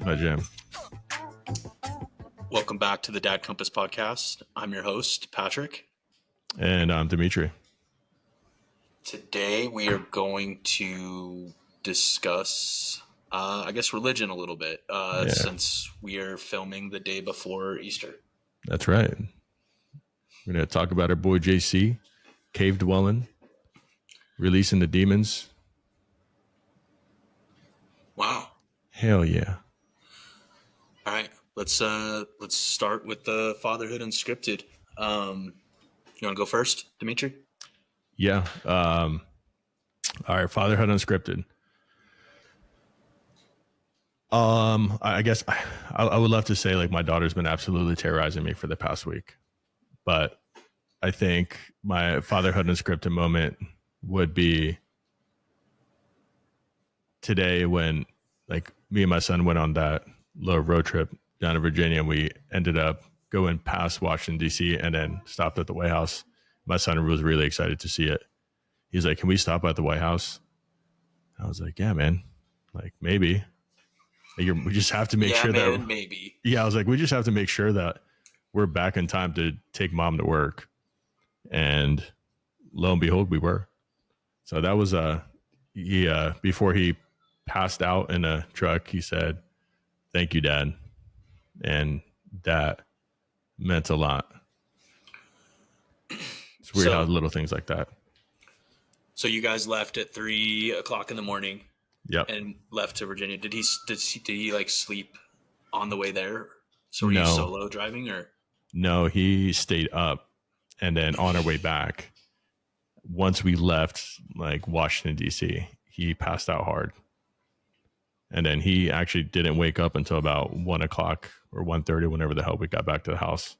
Hi, Jim. Welcome back to the Dad Compass podcast. I'm your host, Patrick. And I'm Dimitri. Today we are going to discuss, religion a little bit, since we are filming the day before Easter. That's right. We're going to talk about our boy JC, cave dwelling, releasing the demons. Wow. Hell yeah. All right. Let's start with the Fatherhood Unscripted. You want to go first, Dimitri? Yeah. All right. Fatherhood Unscripted. I guess I would love to say like my daughter's been absolutely terrorizing me for the past week, but I think my Fatherhood Unscripted moment would be today when like me and my son went on that little road trip down to Virginia. And we ended up going past Washington, D.C. and then stopped at the White House. My son was really excited to see it. He's like, can we stop at the White House? I was like, yeah, man. Like, maybe. We just have to make sure that... maybe. Yeah, I was like, we just have to make sure that we're back in time to take mom to work. And lo and behold, we were. So that was before he passed out in a truck, he said, thank you, Dad. And that meant a lot. It's weird how little things like that. So you guys left at 3:00 in the morning. Yep. And left to Virginia. Did he like sleep on the way there? So were you solo driving or? No, he stayed up, and then on our way back, once we left like Washington D.C., he passed out hard. And then he actually didn't wake up until about 1:00 or 1:30, whenever the hell we got back to the house.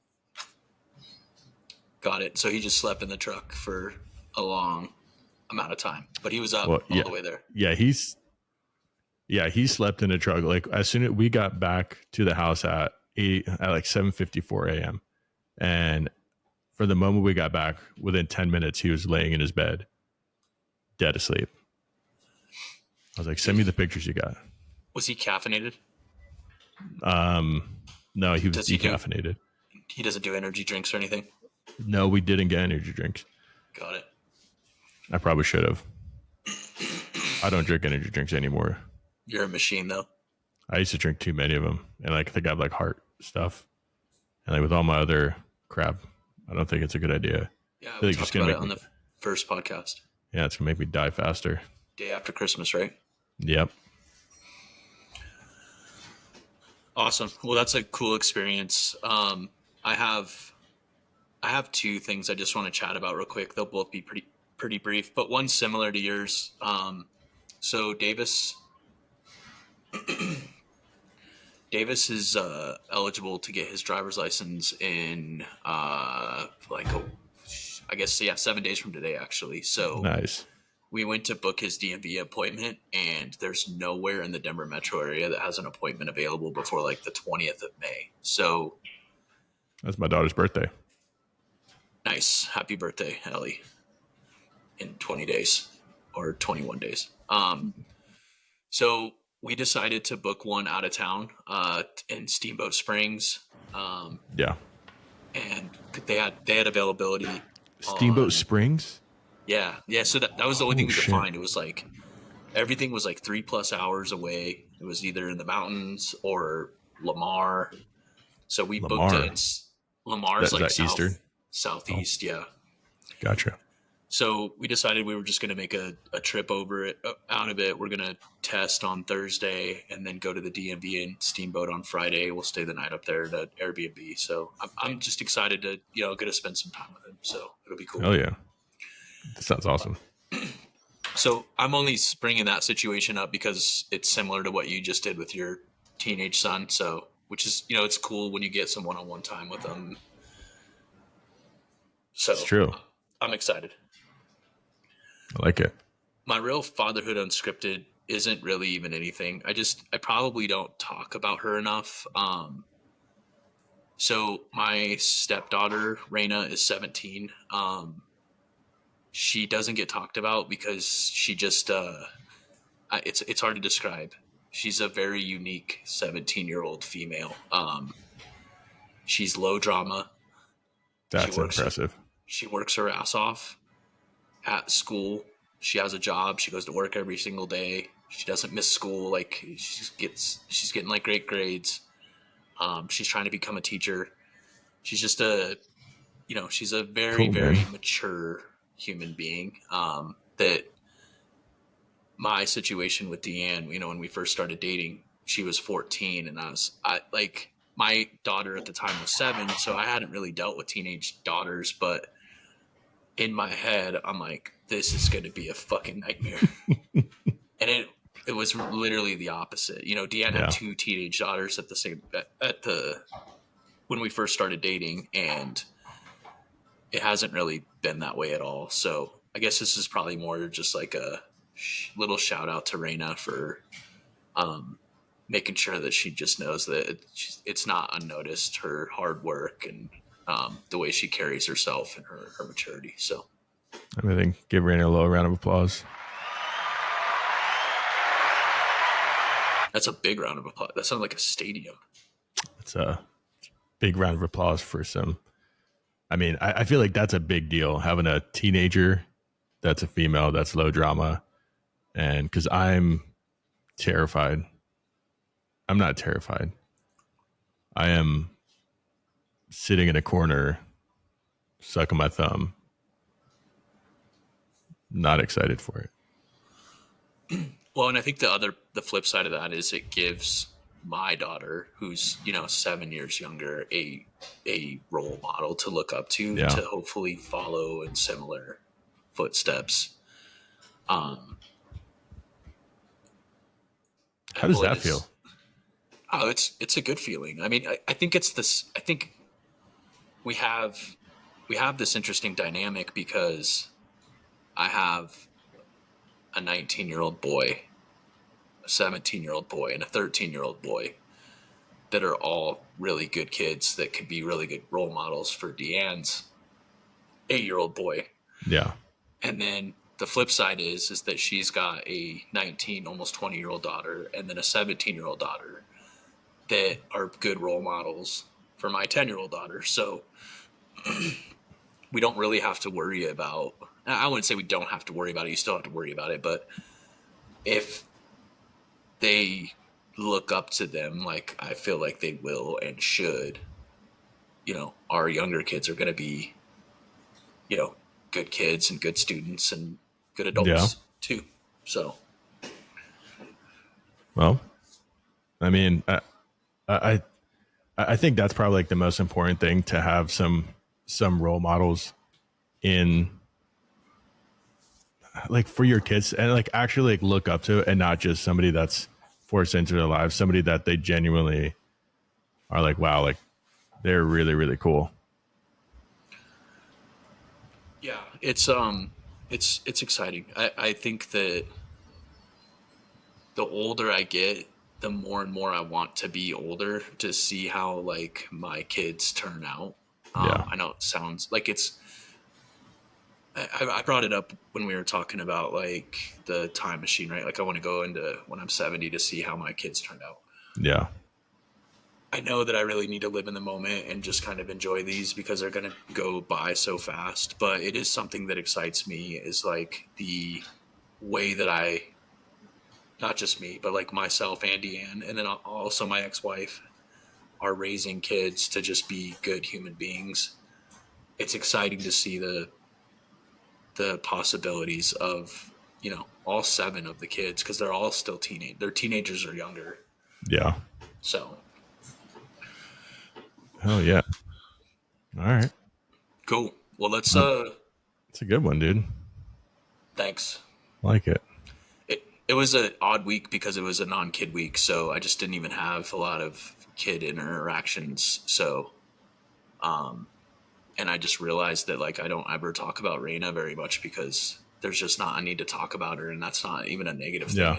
Got it. So he just slept in the truck for a long amount of time, but he was up all the way there. Yeah, he slept in a truck. Like as soon as we got back to the house at like 7:54 a.m. And for the moment we got back, within 10 minutes, he was laying in his bed, dead asleep. I was like, send me the pictures you got. Was he caffeinated? No, he was decaffeinated. He doesn't do energy drinks or anything? No, we didn't get energy drinks. Got it. I probably should have. I don't drink energy drinks anymore. You're a machine, though. I used to drink too many of them. And like, I think I have like heart stuff. And like with all my other crap, I don't think it's a good idea. Yeah, we talked about it on the first podcast. Yeah, it's going to make me die faster. Day after Christmas, right? Yep. Awesome. Well, that's a cool experience. I have two things I just want to chat about real quick. They'll both be pretty brief, but one's similar to yours. So Davis is eligible to get his driver's license in 7 days from today, actually. So nice. We went to book his DMV appointment, and there's nowhere in the Denver metro area that has an appointment available before like the 20th of May. So that's my daughter's birthday. Nice. Happy birthday, Ellie. In 20 days or 21 days. So we decided to book one out of town in Steamboat Springs. Yeah. And they had availability. Steamboat Springs? Yeah. So that was the only thing we could find. It was like everything was like 3+ hours away. It was either in the mountains or Lamar. So we booked it in Lamar's like southeast. Yeah. Gotcha. So we decided we were just going to make a trip out of it. We're going to test on Thursday and then go to the DMV and Steamboat on Friday. We'll stay the night up there at Airbnb. So I'm just excited to, get to spend some time with him. So it'll be cool. Oh yeah. That sounds awesome. So I'm only bringing that situation up because it's similar to what you just did with your teenage son. So, which is, it's cool when you get some one-on-one time with them. So it's true. I'm excited. I like it. My real Fatherhood Unscripted isn't really even anything. I probably don't talk about her enough. So my stepdaughter, Raina, is 17. She doesn't get talked about because she just, it's hard to describe. she's a very unique 17-year-old female. She's low drama. She That's works impressive. she works her ass off at school. She has a job. She goes to work every single day. She doesn't miss school. Like she's getting like great grades. She's trying to become a teacher. She's just she's a very, Cool, man. very mature human being. That my situation with Deanne, when we first started dating, she was 14 and I like my daughter at the time was 7. So I hadn't really dealt with teenage daughters, but in my head, I'm like, this is going to be a fucking nightmare. And it was literally the opposite. Deanne had 2 teenage daughters when we first started dating, and it hasn't really been that way at all. So I guess this is probably more just like a little shout out to Raina for making sure that she just knows that it's not unnoticed, her hard work and the way she carries herself and her maturity. So I think give Raina a little round of applause. That's a big round of applause. That sounds like a stadium. It's a big round of applause for some. I mean, I feel like that's a big deal, having a teenager that's a female, that's low drama. And because I'm terrified. I'm not terrified. I am sitting in a corner, sucking my thumb, not excited for it. Well, and I think the flip side of that is it gives my daughter, who's 7 years younger, a role model to look up to hopefully follow in similar footsteps. How does that feel? Oh, it's a good feeling. I mean, I think it's this. I think we have this interesting dynamic because I have a 19-year-old boy, a 17-year-old boy, and a 13-year-old boy that are all really good kids that could be really good role models for Deanne's 8-year-old boy. Yeah. And then the flip side is that she's got a 19, almost 20-year-old daughter and then a 17-year-old daughter that are good role models for my 10-year-old daughter. So we don't really have to worry about, I wouldn't say we don't have to worry about it. You still have to worry about it. But if they look up to them, like I feel like they will and should, our younger kids are going to be, good kids and good students and good adults too. So, well, I mean, I think that's probably like the most important thing, to have some role models in like for your kids, and like actually like look up to, and not just somebody that's forced into their lives, somebody that they genuinely are like, wow, like they're really, really cool. Yeah, it's exciting. I think that the older I get, the more and more I want to be older to see how like my kids turn out. I know it sounds like I brought it up when we were talking about like the time machine, right? Like I want to go into when I'm 70 to see how my kids turned out. Yeah. I know that I really need to live in the moment and just kind of enjoy these because they're going to go by so fast. But it is something that excites me, is like the way that not just me, but like myself and Deanne, and then also my ex-wife, are raising kids to just be good human beings. It's exciting to see the possibilities of, all 7 of the kids, because they're all still they're teenagers or younger. Yeah. So. Oh yeah. All right. Cool. Well, let's. It's a good one, dude. Thanks. I like it. It was an odd week because it was a non-kid week, so I just didn't even have a lot of kid interactions. So, and I just realized that like I don't ever talk about Raina very much because there's just not a need to talk about her, and that's not even a negative thing. Yeah.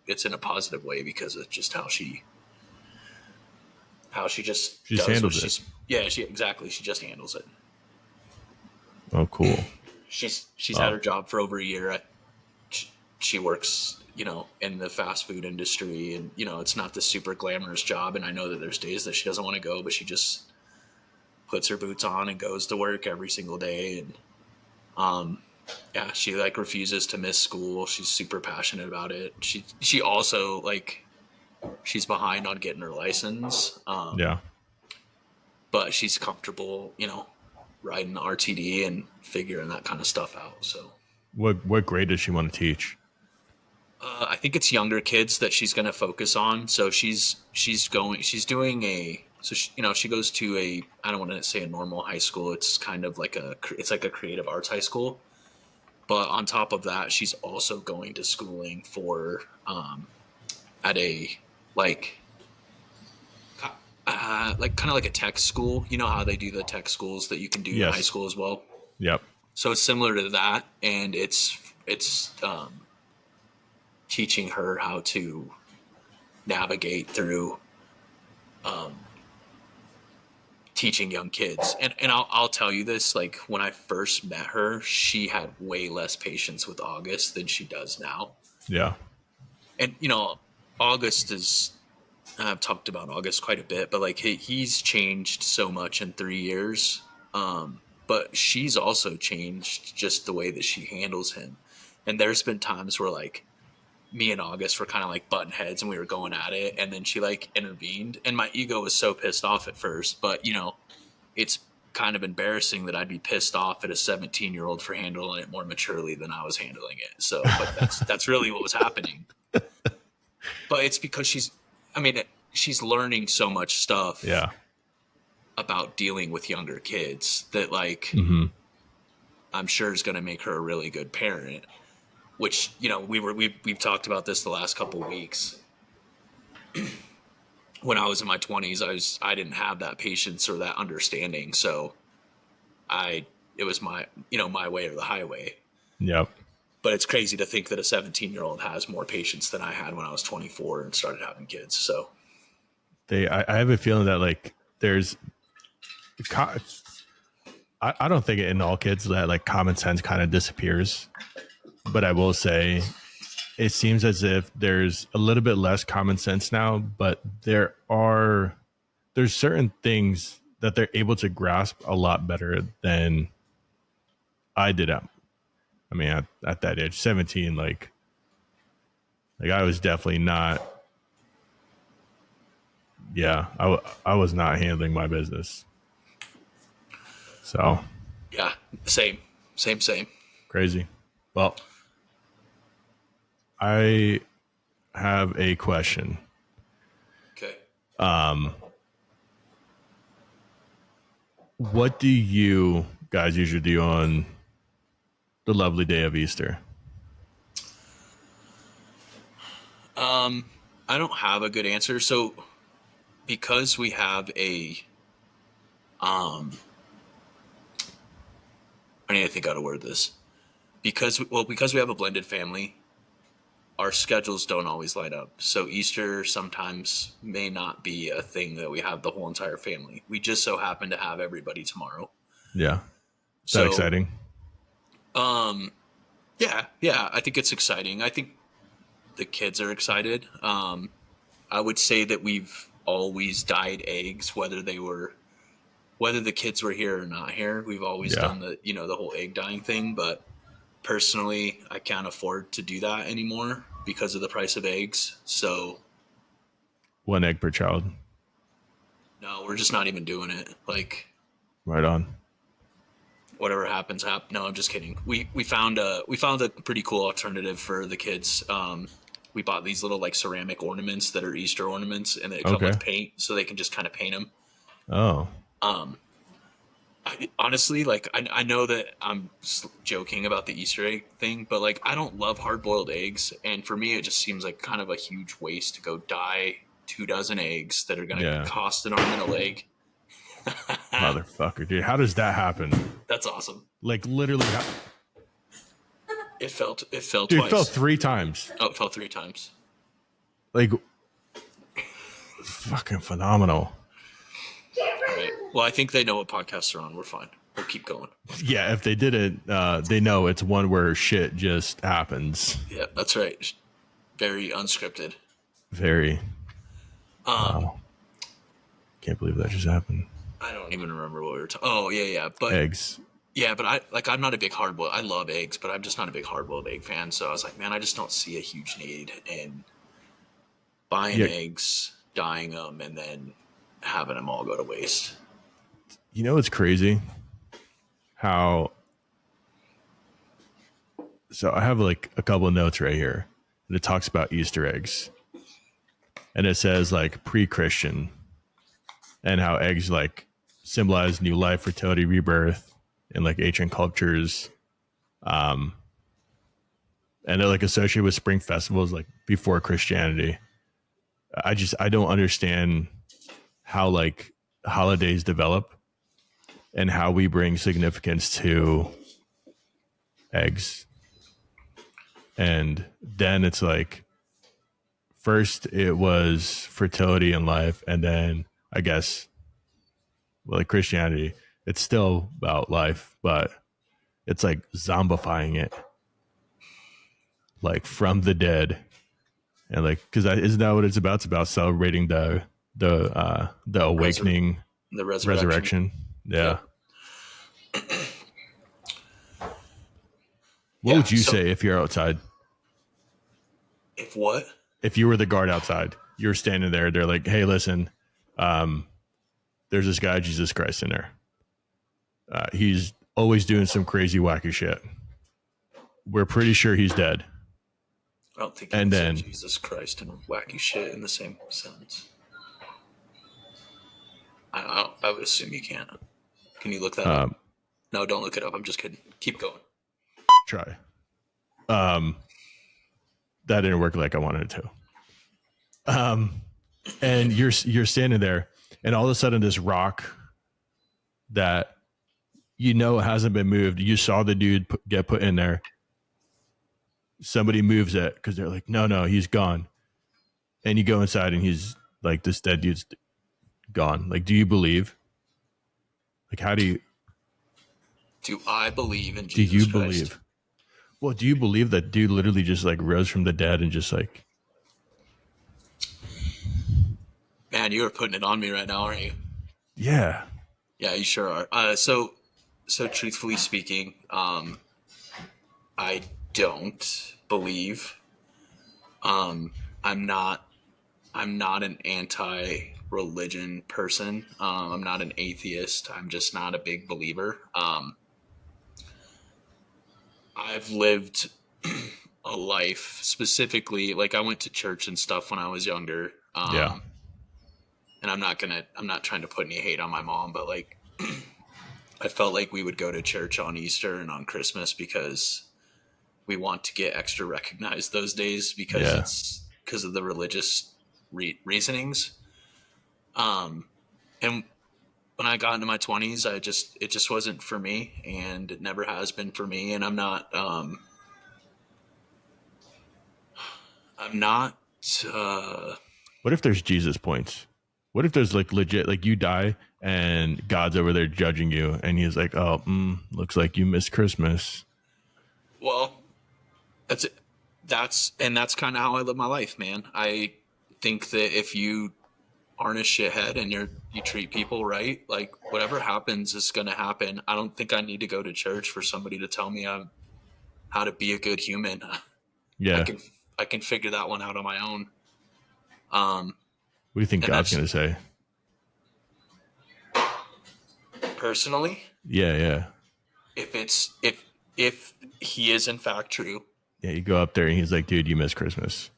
It's in a positive way because of just how she just She handles it. Exactly. She just handles it. Oh, cool. She's had her job for over a year. she works, in the fast food industry, and, it's not the super glamorous job. And I know that there's days that she doesn't want to go, but she just puts her boots on and goes to work every single day. And, yeah, she like refuses to miss school. She's super passionate about it. She also like, she's behind on getting her license. Yeah. But she's comfortable, riding the RTD and figuring that kind of stuff out. So What grade does she want to teach? I think it's younger kids that she's going to focus on. So she's doing she goes to I don't want to say a normal high school. It's kind of like it's like a creative arts high school. But on top of that, she's also going to schooling for, at a, like kind of like a tech school. You know how they do the tech schools that you can do in high school as well? Yep. So it's similar to that. And it's teaching her how to navigate through teaching young kids. And I'll tell you this, like when I first met her, she had way less patience with August than she does now. Yeah. And, August is, I've talked about August quite a bit, but like he's changed so much in 3 years. But she's also changed just the way that she handles him. And there's been times where like me and August were kind of like button heads and we were going at it. And then she like intervened, and my ego was so pissed off at first, but it's kind of embarrassing that I'd be pissed off at a 17-year-old for handling it more maturely than I was handling it. So, but that's really what was happening. But it's because she's learning so much stuff. Yeah. About dealing with younger kids that like, I'm sure is going to make her a really good parent, which, we've talked about this the last couple of weeks. When I was in my 20s, I didn't have that patience or that understanding. So it was my way or the highway. Yep. But it's crazy to think that a 17-year-old has more patience than I had when I was 24 and started having kids. So I have a feeling that like there's, I don't think in all kids that like common sense kind of disappears, but I will say it seems as if there's a little bit less common sense now, but there's certain things that they're able to grasp a lot better than I did. I mean, at that age, 17, like I was definitely not. Yeah, I was not handling my business. So. Yeah, same. Crazy. Well, I have a question. Okay. What do you guys usually do on the lovely day of Easter? I don't have a good answer. So because we have I need to think how to word this. Because we have a blended family, our schedules don't always line up. So Easter sometimes may not be a thing that we have the whole entire family. We just so happen to have everybody tomorrow. Yeah. Is that exciting? Yeah, I think it's exciting. I think the kids are excited. I would say that we've always dyed eggs, whether the kids were here or not here. We've always done the whole egg dyeing thing, but personally, I can't afford to do that anymore because of the price of eggs. So 1 egg per child. No, we're just not even doing it. Like, right on. Whatever happens. No, I'm just kidding. We found a pretty cool alternative for the kids. We bought these little like ceramic ornaments that are Easter ornaments, and they come with paint, so they can just kind of paint them. Oh. Honestly, like I know that I'm joking about the Easter egg thing, but like I don't love hard-boiled eggs, and for me it just seems like kind of a huge waste to go dye 24 eggs that are going to cost an arm and a leg. Motherfucker, dude, how does that happen? That's awesome. Like literally, it fell dude, twice. It fell 3 times. Oh, it fell 3 times. Like, fucking phenomenal. All right. Well, I think they know what podcasts are on. We're fine. We'll keep going. Yeah, if they did it, they know it's one where shit just happens. Yeah, that's right. Very unscripted. Very. Wow. Can't believe that just happened. I don't even remember what we were talking. Oh yeah, but Eggs. yeah, but I'm not a big hard boiled. I love eggs, but I'm just not a big hard boiled egg fan. So I was like, man, I just don't see a huge need in buying eggs, dyeing them, and then having them all go to waste. You know what's crazy? How? So I have like a couple of notes right here, and it talks about Easter eggs, and it says like pre-Christian, and how eggs like symbolize new life, fertility, rebirth in like ancient cultures, and they're like associated with spring festivals like before Christianity. I don't understand how like holidays develop and how we bring significance to eggs. And then it's like, first it was fertility and life. And then I guess, well, like Christianity, it's still about life, but it's like zombifying it, like from the dead. And like, cause isn't that what it's about? It's about celebrating the awakening, the resurrection. Yeah. What would you say if you're outside? If what? If you were the guard outside, you're standing there. They're like, "Hey, listen, there's this guy, Jesus Christ, in there. He's always doing some crazy, wacky shit. We're pretty sure he's dead." I don't think you can say Jesus Christ and wacky shit in the same sentence. I would assume you can't. Can you look that up? No, don't look it up. I'm just kidding. Keep going. Try. That didn't work like I wanted it to. And you're standing there, and all of a sudden, this rock that hasn't been moved. You saw the dude get put in there. Somebody moves it because they're like, no, he's gone. And you go inside, and he's like, this dead dude's gone. Like, do you believe? Like, how do you? Do I believe in Jesus Christ? Do you believe? Well, do you believe that dude literally just like rose from the dead and just like? Man, you are putting it on me right now, aren't you? Yeah. Yeah, you sure are. So truthfully speaking, I don't believe. I'm not an anti-religion person. I'm not an atheist. I'm just not a big believer. I've lived a life specifically, like I went to church and stuff when I was younger. Yeah. And I'm not trying to put any hate on my mom, but like, I felt like we would go to church on Easter and on Christmas because we want to get extra recognized those days because it's because of the religious reasonings. And when I got into my 20s, it just wasn't for me, and it never has been for me. And I'm not. What if there's Jesus points? What if there's like legit, like you die and God's over there judging you, and he's like, "Oh, looks like you missed Christmas." Well, that's it. That's kind of how I live my life, man. I think that if you aren't a shithead and you treat people right, like whatever happens is going to happen. I don't think I need to go to church for somebody to tell me how to be a good human. Yeah. I can figure that one out on my own. What do you think God's going to say? Personally? Yeah. If he is in fact true. Yeah, you go up there and he's like, "Dude, you missed Christmas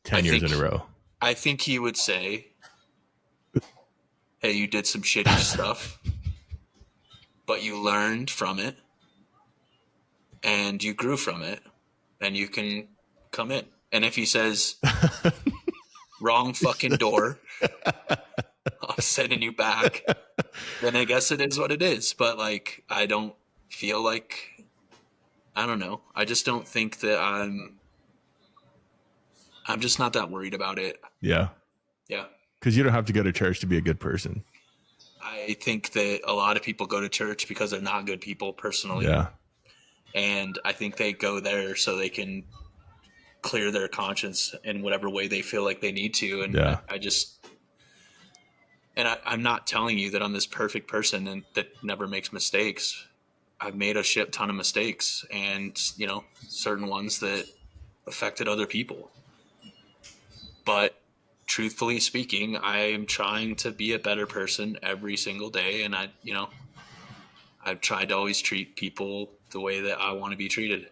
10 years in a row." I think he would say, "Hey, you did some shitty stuff, but you learned from it and you grew from it, and you can come in." And if he says, "Wrong fucking door, I'm sending you back," then I guess it is what it is. But like, I don't feel like, I don't know. I just don't think that I'm just not that worried about it. Yeah. Yeah. Because you don't have to go to church to be a good person. I think that a lot of people go to church because they're not good people personally. Yeah. And I think they go there so they can clear their conscience in whatever way they feel like they need to. And Yeah. I'm not telling you that I'm this perfect person and that never makes mistakes. I've made a shit ton of mistakes, and certain ones that affected other people. But truthfully speaking, I am trying to be a better person every single day, and I've tried to always treat people the way that I want to be treated.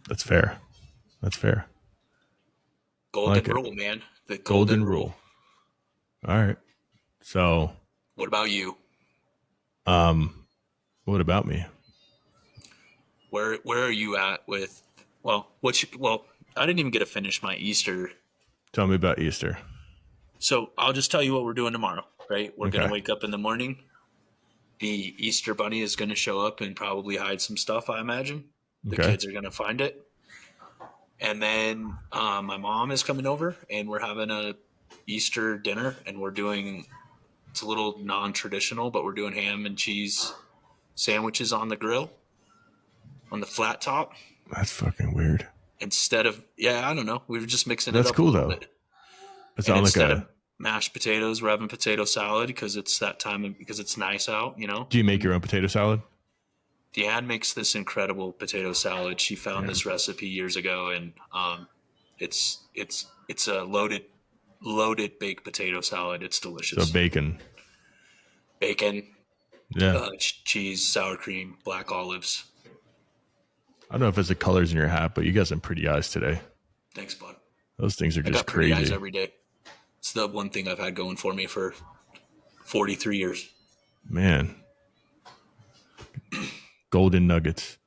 That's fair. That's fair. I Golden like it. rule, man. The Golden golden rule. rule. All right. So, What about you? what about me? Where are you at with? Well, I didn't even get to finish my Easter. Tell me about Easter. So I'll just tell you what we're doing tomorrow. Right? We're gonna Okay. wake up in the morning. The Easter bunny is gonna show up and probably hide some stuff. I imagine the Okay. kids are gonna find it, and then my mom is coming over, and we're having a Easter dinner, and we're doing. It's a little non-traditional, but we're doing ham and cheese sandwiches on the grill, on the flat top. That's fucking weird. Instead of, I don't know. We were just mixing it That's up a cool little though. bit. It's And on like instead a. of mashed potatoes, we're having potato salad because it's that time because it's nice out, Do you make your own potato salad? Deanne makes this incredible potato salad. She found this recipe years ago, and it's a loaded baked potato salad. It's delicious. So bacon. Bacon, Yeah. cheese, sour cream, black olives. I don't know if it's the colors in your hat, but you got some pretty eyes today. Thanks, bud. Those things are I just got pretty eyes crazy. every day. It's the one thing I've had going for me for 43 years. Man. Golden nuggets.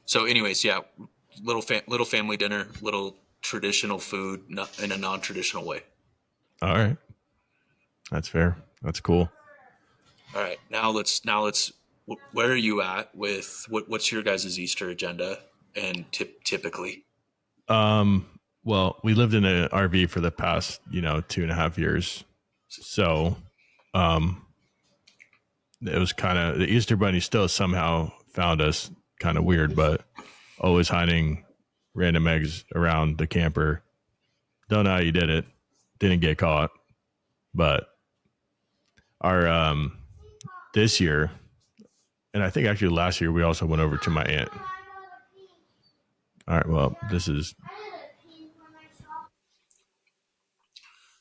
So, anyways, little family dinner, little traditional food in a non-traditional way. All right. That's fair. That's cool. All right, now let's. Where are you at with what's your guys' Easter agenda? And typically, Well, we lived in an RV for the past, 2.5 years. So, it was kind of the Easter bunny still somehow found us kind of weird, but always hiding random eggs around the camper. Don't know how you did it. Didn't get caught, but our, this year, and I think actually last year, we also went over to my aunt. All right. Well, this is.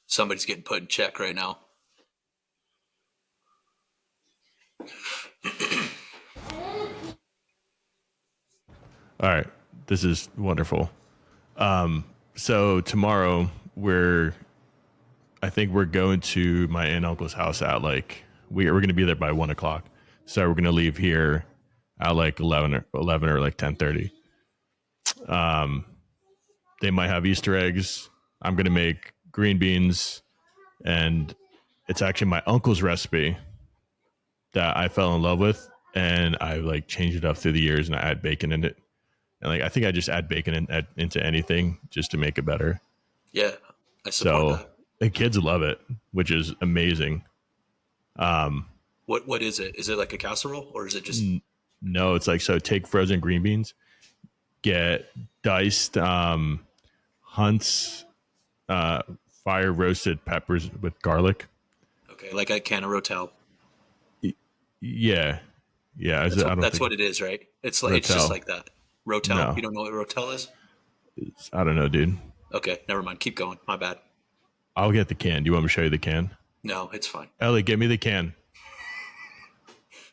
somebody's getting put in check right now. All right. This is wonderful. So tomorrow I think we're going to my aunt and uncle's house at we're going to be there by 1:00. So we're going to leave here at 11 or 10:30. They might have Easter eggs. I'm going to make green beans, and it's actually my uncle's recipe that I fell in love with, and I changed it up through the years, and I add bacon in it. And I think I just add bacon into anything just to make it better. Yeah, I support that. The kids love it, which is amazing. What is it? Is it like a casserole, or is it just? No, it's so take frozen green beans, get diced Hunt's fire roasted peppers with garlic. Okay, like a can of Rotel. Yeah. That's what it is, right? It's just like that. Rotel. No. You don't know what Rotel is? I don't know, dude. Okay, never mind. Keep going. My bad. I'll get the can. Do you want me to show you the can? No, it's fine. Ellie, give me the can.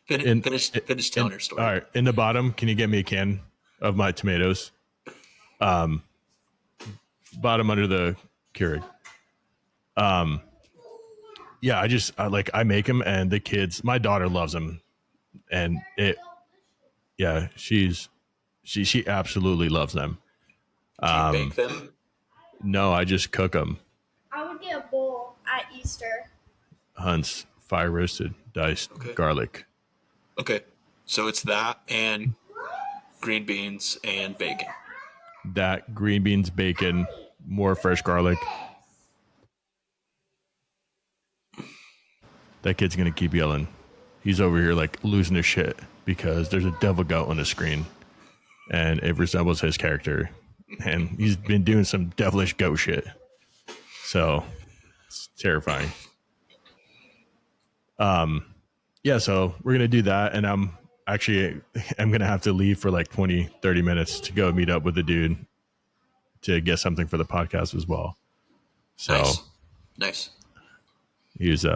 Finish telling your story. All right. In the bottom, can you get me a can of my tomatoes? Bottom under the Keurig. Yeah, I make them, and the kids, my daughter loves them, and she absolutely loves them. Do you bake them? No, I just cook them. I would get a bowl at Easter. Hunt's fire roasted diced garlic. Okay, so it's that and green beans and bacon. That green beans, bacon, more fresh garlic, that kid's going to keep yelling. He's over here like losing his shit because there's a devil goat on the screen and it resembles his character. And he's been doing some devilish goat shit. So it's terrifying. Yeah, so we're going to do that. And I'm going to have to leave for like 20, 30 minutes to go meet up with the dude to get something for the podcast as well. So nice. He was,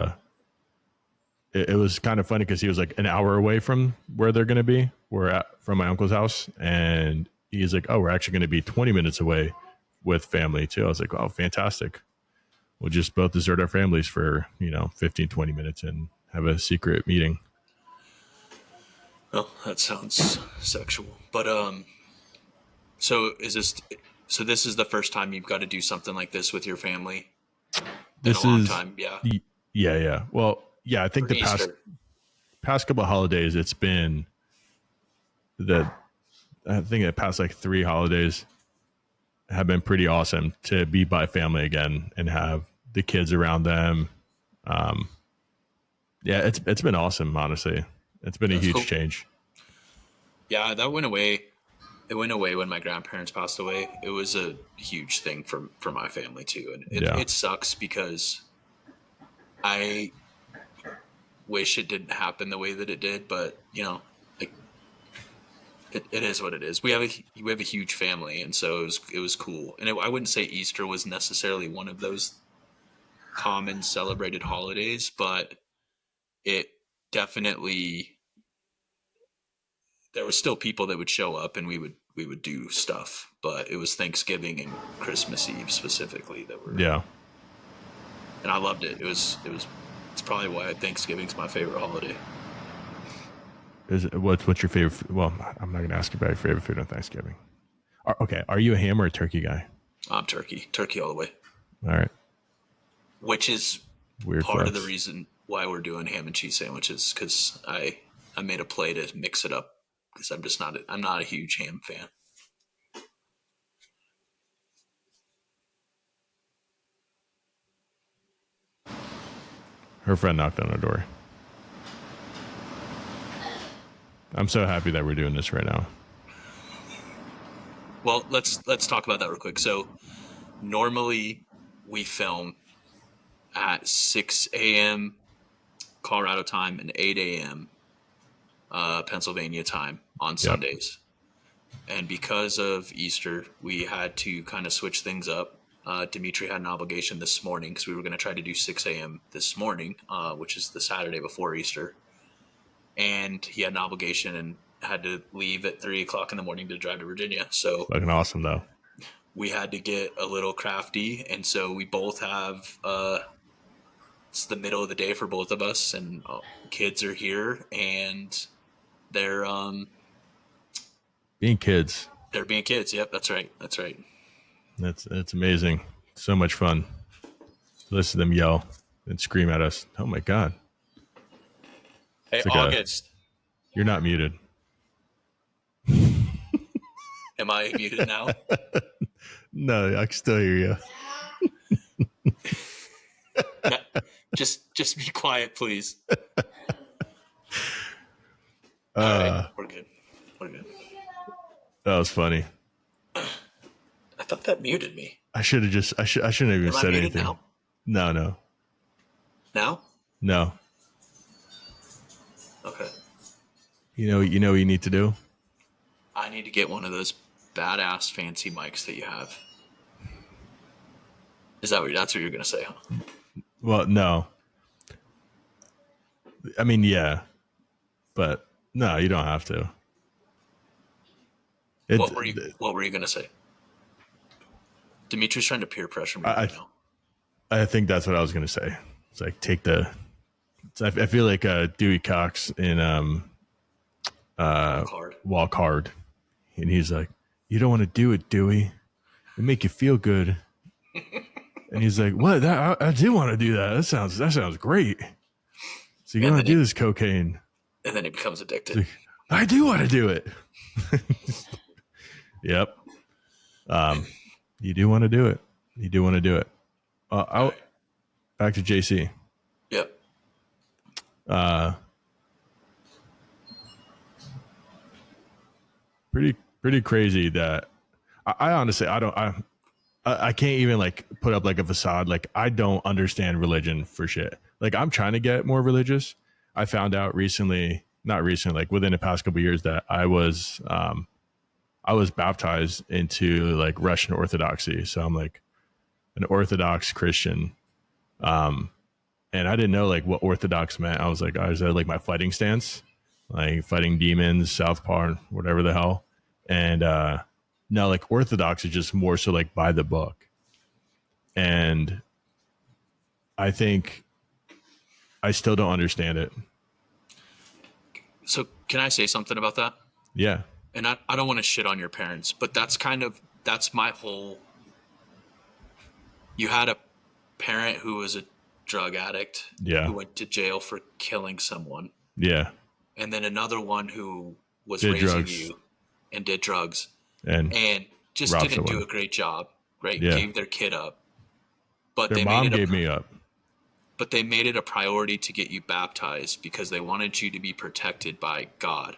it was kind of funny because he was like an hour away from where they're going to be. From my uncle's house. And he's like, oh, we're actually going to be 20 minutes away with family too. I was like, oh, fantastic. We'll just both desert our families for, 15, 20 minutes and have a secret meeting. Well, that sounds sexual. But so this is the first time you've got to do something like this with your family? This in a long is time, yeah. Yeah. Well, yeah, I think For the Easter. past couple of holidays, it's been I think the past like 3 holidays have been pretty awesome to be by family again and have the kids around them. Yeah, it's been awesome, honestly. It's been a huge cool. change. Yeah, that went away. It went away when my grandparents passed away. It was a huge thing for my family too. And it sucks because I wish it didn't happen the way that it did, but like it is what it is. We have a huge family, and so it was cool. And I wouldn't say Easter was necessarily one of those common celebrated holidays, but it definitely, there was still people that would show up and we would do stuff, but it was Thanksgiving and Christmas Eve specifically that were, and I loved it. It's probably why Thanksgiving's my favorite holiday. What's your favorite? Well, I'm not going to ask you about your favorite food on Thanksgiving. Okay, are you a ham or a turkey guy? I'm turkey all the way. All right. Which is weird part flex. of the reason why we're doing ham and cheese sandwiches, because I made a play to mix it up because I'm not a huge ham fan. Her friend knocked on her door. I'm so happy that we're doing this right now. Well, let's talk about that real quick. So normally we film at 6 a.m. Colorado time and 8 a.m. Pennsylvania time on Sundays. And because of Easter, we had to kind of switch things up. Dimitri had an obligation this morning because we were going to try to do 6 a.m. this morning, which is the Saturday before Easter. And he had an obligation and had to leave at 3 o'clock in the morning to drive to Virginia. So fucking awesome, though. We had to get a little crafty. And so we both have, it's the middle of the day for both of us, and kids are here and they're being kids. They're being kids. Yep, that's right. That's amazing. So much fun. Listen to them yell and scream at us. Oh my god. Hey, like August. You're not muted. Am I muted now? No, I can still hear you. No, just be quiet, please. All right, we're good. That was funny. I thought that muted me. I shouldn't have even said anything. Now? No. Now? No. Okay. You know what you need to do? I need to get one of those badass fancy mics that you have. That's what you're going to say, huh? Well, no. I mean, yeah. But no, you don't have to. What were you going to say? Dimitri's trying to peer pressure me right now. I think that's what I was going to say. It's like I feel like Dewey Cox in Walk Hard. And he's like, you don't want to do it, Dewey. It make you feel good. And he's like, what? I do want to do that. That sounds great. So you want to do this cocaine. And then he becomes addicted. Like, I do want to do it. Yep. You do want to do it. Back to JC. Yep. Uh, pretty crazy that I honestly I can't even like put up like a facade. Like I don't understand religion for shit. Like I'm trying to get more religious. I found out recently, not recently, like within the past couple of years, that I was baptized into like Russian Orthodoxy. So I'm like an Orthodox Christian. Um, and I didn't know like what Orthodox meant. I was like, I was at like my fighting stance, like fighting demons, Southpaw, whatever the hell. And no, like Orthodox is just more so like by the book. And I think I still don't understand it. So can I say something about that? Yeah. And I don't want to shit on your parents, but that's my whole. You had a parent who was a drug addict, Yeah. who went to jail for killing someone. Yeah. And then another one who was did raising drugs. you and did drugs And just didn't do a great job, right? Yeah. Gave their kid up. But their mom gave me up. But they made it a priority to get you baptized because they wanted you to be protected by God.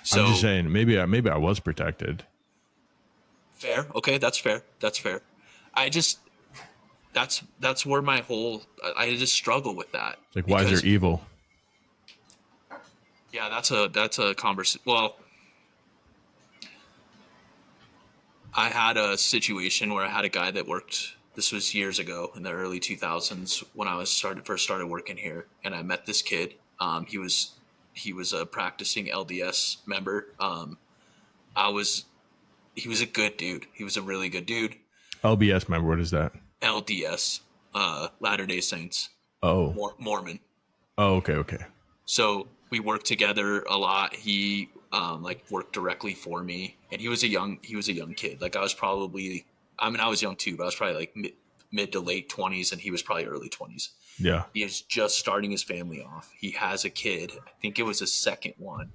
So, I'm just saying, maybe I was protected. Fair. Okay, that's fair. That's fair. I just that's where my whole I just struggle with that. Like, why is there evil? Yeah, that's a conversation. Well, I had a situation where I had a guy that worked. This was years ago in the early 2000s when I first started working here, and I met this kid. He was a practicing LDS member. He was a good dude. He was a really good dude. LBS member, what is that? LDS, Latter-day Saints. Oh. Mormon. Oh, okay. So we worked together a lot. He like worked directly for me, and he was a young kid. Like I was young too, but I was probably like mid to late 20s, and he was probably early 20s. Yeah. He is just starting his family off. He has a kid. I think it was his second one.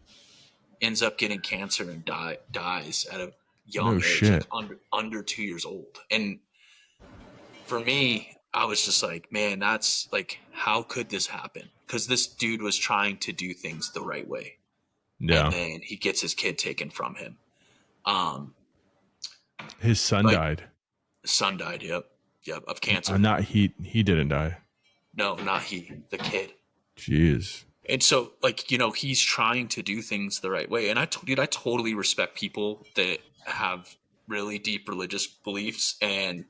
Ends up getting cancer and dies at a young age, shit. like under 2 years old. And for me, I was just like, man, that's like, how could this happen? Because this dude was trying to do things the right way. Yeah. And then he gets his kid taken from him. His son died. Son died. Yep, of cancer. Not he didn't die. No, not he. The kid. Jeez. And so, like, he's trying to do things the right way. And I totally respect people that have really deep religious beliefs, and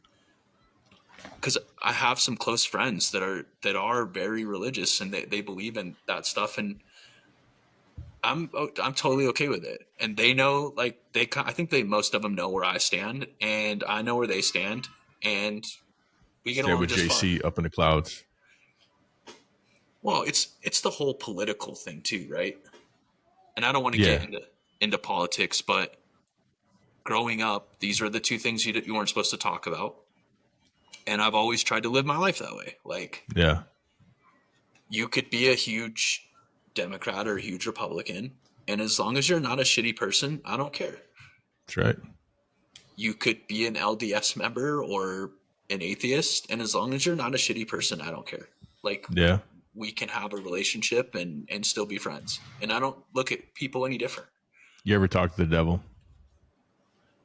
because I have some close friends that are very religious, and they believe in that stuff, and I'm totally okay with it. And they know, like, I think most of them know where I stand, and I know where they stand, and we get along with just JC fine. up in the clouds. Well, it's the whole political thing too, right? And I don't want to get into politics, but growing up, these are the two things you weren't supposed to talk about. And I've always tried to live my life that way. Like, yeah, you could be a huge Democrat or a huge Republican, and as long as you're not a shitty person, I don't care. That's right. You could be an LDS member or an atheist, and as long as you're not a shitty person, I don't care. Like, yeah, we can have a relationship and still be friends. And I don't look at people any different. You ever talk to the devil?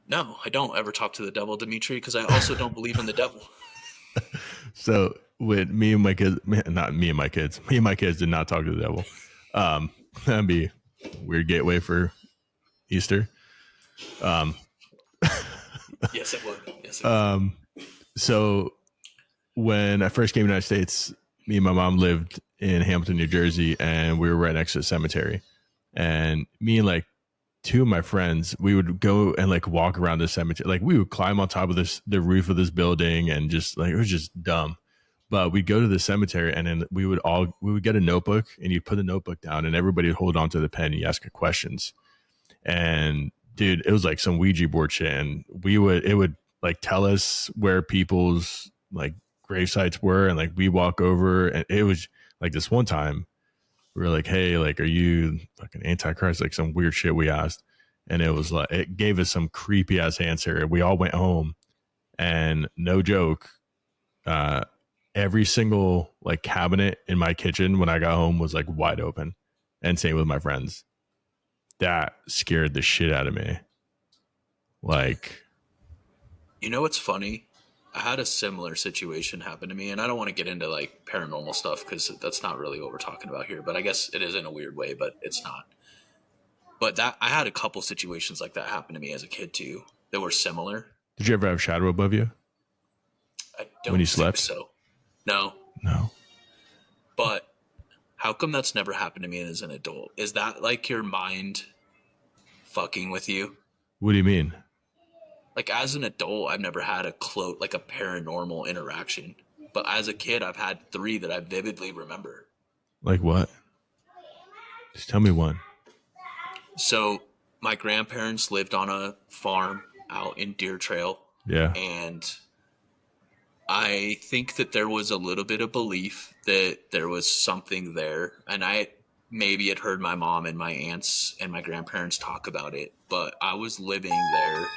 No, I don't ever talk to the devil, Dimitri, because I also don't believe in the devil. So with me and my kids, not me and my kids, me and my kids did not talk to the devil. That'd be a weird gateway for Easter. Yes, it would. So when I first came to the United States, me and my mom lived in Hamilton, New Jersey, and we were right next to the cemetery. And me and like two of my friends, we would go and like walk around the cemetery. Like we would climb on top of the roof of this building, and just like, it was just dumb. But we'd go to the cemetery, and then we would get a notebook, and you put the notebook down, and everybody would hold on to the pen, and you ask questions. And dude, it was like some Ouija board shit. And it would like tell us where people's like grave sites were, and like we walk over, and it was like this one time we were like, hey, like, are you fucking Antichrist? Like some weird shit we asked. And it was like, it gave us some creepy ass answer. We all went home, and no joke, every single like cabinet in my kitchen when I got home was like wide open, and same with my friends. That scared the shit out of me. Like, You know what's funny? I had a similar situation happen to me, and I don't want to get into like paranormal stuff because that's not really what we're talking about here. But I guess it is in a weird way, but it's not. But that I had a couple situations like that happen to me as a kid too that were similar. did you ever have shadow above you I don't when you think slept? so. No, No. but how come that's never happened to me as an adult? Is that like your mind fucking with you? What do you mean? Like as an adult, I've never had a like a paranormal interaction. But as a kid, I've had 3 that I vividly remember. Like what? Just tell me one. So my grandparents lived on a farm out in Deer Trail, Yeah. and I think that there was a little bit of belief that there was something there, and I maybe had heard my mom and my aunts and my grandparents talk about it, but I was living there.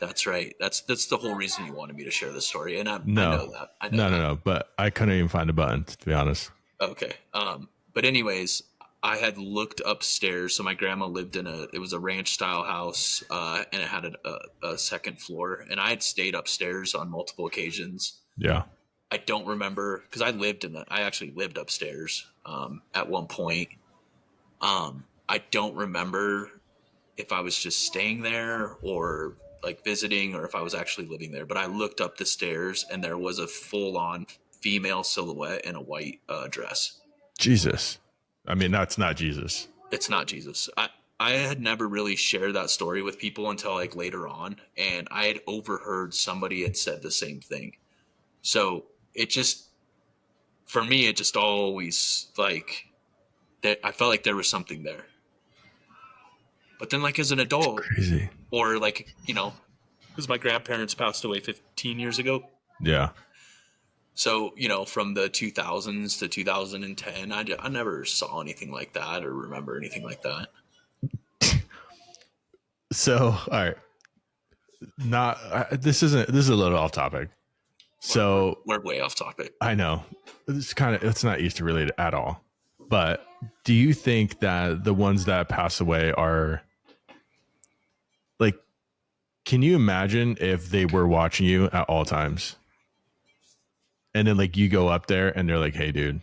That's right. That's the whole reason you wanted me to share this story, and I know that. I know that. No. But I couldn't even find a button, to be honest. Okay. But anyways, I had looked upstairs. So my grandma lived in it was a ranch style house, and it had a second floor, and I had stayed upstairs on multiple occasions. Yeah. I don't remember because I actually lived upstairs, at one point. I don't remember if I was just staying there or like visiting or if I was actually living there, but I looked up the stairs and there was a full on female silhouette in a white dress. Jesus. I mean, that's not Jesus. It's not Jesus. I had never really shared that story with people until like later on, and I had overheard somebody had said the same thing. So it just, for me, it just always like that. I felt like there was something there. But then, like as an adult, Crazy. or like because my grandparents passed away 15 years ago. Yeah. So, from the 2000s to 2010, I never saw anything like that or remember anything like that. So, all right. This is a little off topic. So we're way off topic. I know it's not Easter related at all, but do you think that the ones that pass away are like, can you imagine if they were watching you at all times? And then like you go up there and they're like, "Hey dude,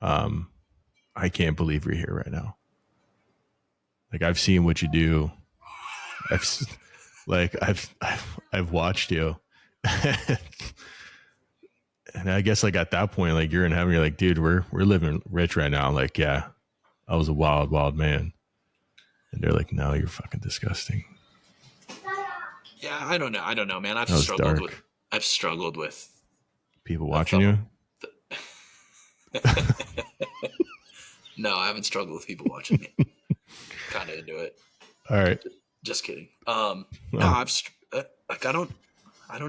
I can't believe you're here right now. Like I've seen what you do. I've watched you." And I guess like at that point, like you're in heaven, you're like, "Dude, we're living rich right now." Like, yeah, I was a wild, wild man. And they're like, "No, you're fucking disgusting." Yeah, I don't know, man. I've struggled with people watching you. No, I haven't struggled with people watching me. Kind of into it. All right. Just kidding. No, I've like I don't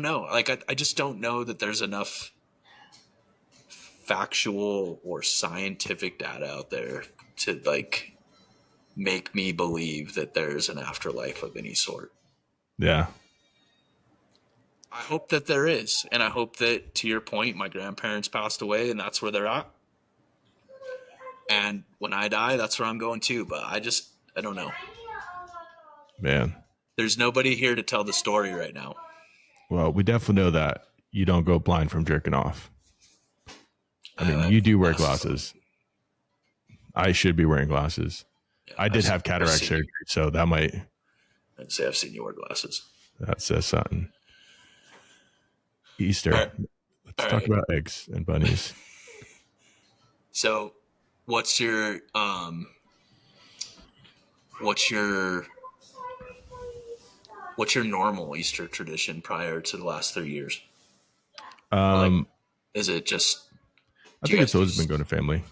know. Like I just don't know that there's enough factual or scientific data out there to like make me believe that there's an afterlife of any sort. Yeah. I hope that there is, and I hope that, to your point, my grandparents passed away and that's where they're at. And when I die, that's where I'm going too. But I don't know. Man. There's nobody here to tell the story right now. Well, we definitely know that you don't go blind from jerking off. I mean, you do wear glasses. I should be wearing glasses. Yeah, I did have cataract surgery, so that might. I'd say I've seen you wear glasses. That says something. Easter. Right. Let's talk about eggs and bunnies. So, what's your normal Easter tradition prior to the last 3 years? Like, is it just? I think it's always been going to family.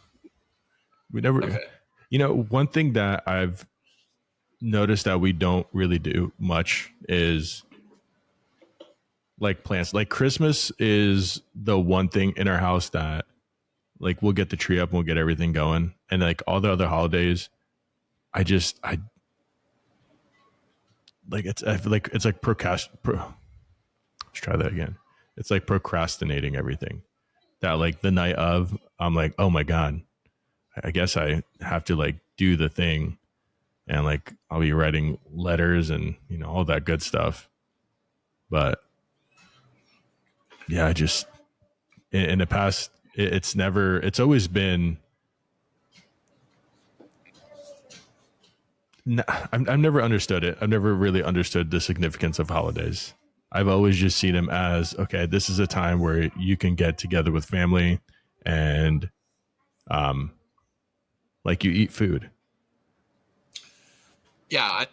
We never, one thing that I've noticed that we don't really do much is like plants. Like Christmas is the one thing in our house that like we'll get the tree up and we'll get everything going. And like all the other holidays, I like it's like let's try that again. It's like procrastinating everything. that like the night of, I'm like, oh my God, I guess I have to like do the thing. And like, I'll be writing letters and, you know, all that good stuff. But yeah, I just, in the past, it's always been, I've never understood it. I've never really understood the significance of holidays. I've always just seen them as, okay, this is a time where you can get together with family and, like you eat food. Yeah,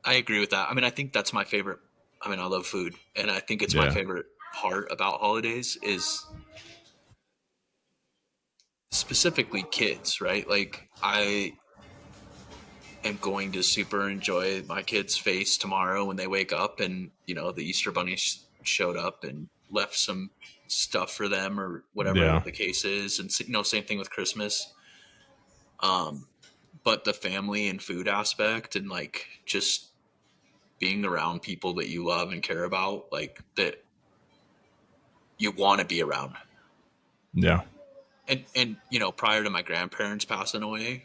I agree with that. I mean, I think that's my favorite. I mean, I love food, and I think it's my Yeah. favorite part about holidays is specifically kids, right? Like, I am going to super enjoy my kids' face tomorrow when they wake up and, you know, the Easter Bunny showed up and left some stuff for them or whatever Yeah. the case is. And, you know, same thing with Christmas. But the family and food aspect and like just being around people that you love and care about, like that you want to be around. Yeah. And you know, prior to my grandparents passing away,